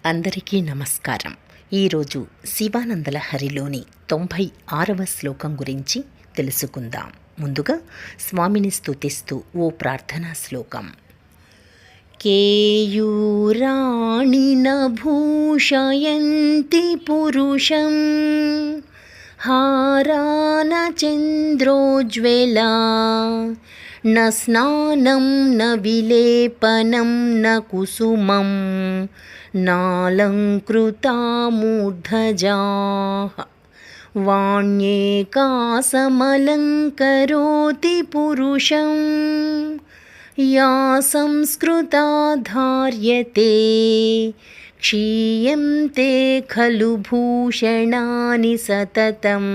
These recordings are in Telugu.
అందరికీ నమస్కారం. ఈరోజు శివానంద లహరిలోని 96వ శ్లోకం గురించి తెలుసుకుందాం. ముందుగా స్వామిని స్తుతిస్తూ ఓ ప్రార్థనా శ్లోకం. కేయూరాణి భూషయంతి పురుషం హారాన చంద్రోజ్వలా న స్నానం న విలేపనం న కుసుమం నాలంకృతా మూర్ధజాః వాణ్యేకాసమలంకరోతి పురుషం యా సంస్కృతా ధార్యతే క్షీయంతే ఖలు భూషణాని సతతం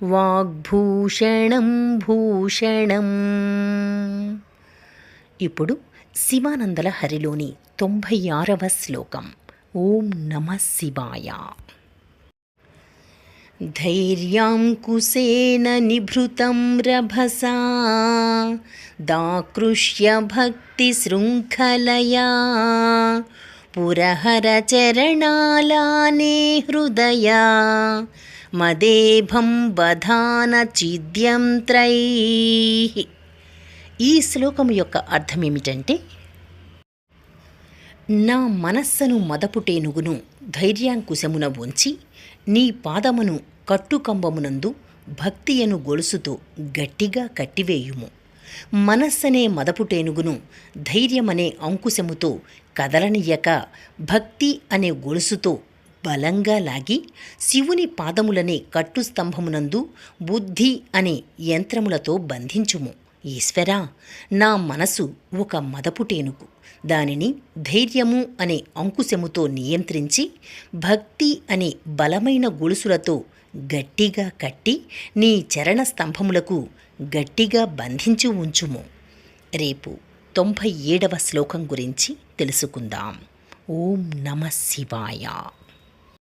వాగ్భూషణం భూషణం. ఇప్పుడు శివానంద లహరిలోని 96వ శ్లోకం. ఓం నమః శివాయ. ధైర్యాంకుశేన నిభృతం రభసా దాకృష్య భక్తి శృంఖలయా పురహర చరణాలానే హృదయా మదేభం బధాన చిద్యం త్రైః. ఈ శ్లోకం యొక్క అర్థం ఏమిటంటే, నా మనస్సును మదపుటేనుగును ధైర్యాంకుశమున ఉంచి నీ పాదమును కట్టుకంబమునందు భక్తియను గొలుసుతో గట్టిగా కట్టివేయుము. మనస్సనే మదపుటేనుగును ధైర్యమనే అంకుశముతో కదలనియక భక్తి అనే గొలుసుతో బలంగా లాగి శివుని పాదములనే కట్టుస్తంభమునందు బుద్ధి అనే యంత్రములతో బంధించుము. ఈశ్వరా, నా మనసు ఒక మదపుటేనుగు, దానిని ధైర్యము అనే అంకుశముతో నియంత్రించి భక్తి అనే బలమైన గొలుసులతో గట్టిగా కట్టి నీ చరణ స్తంభములకు గట్టిగా బంధించి ఉంచుము. రేపు 97వ శ్లోకం గురించి తెలుసుకుందాం. ఓం నమః శివాయ.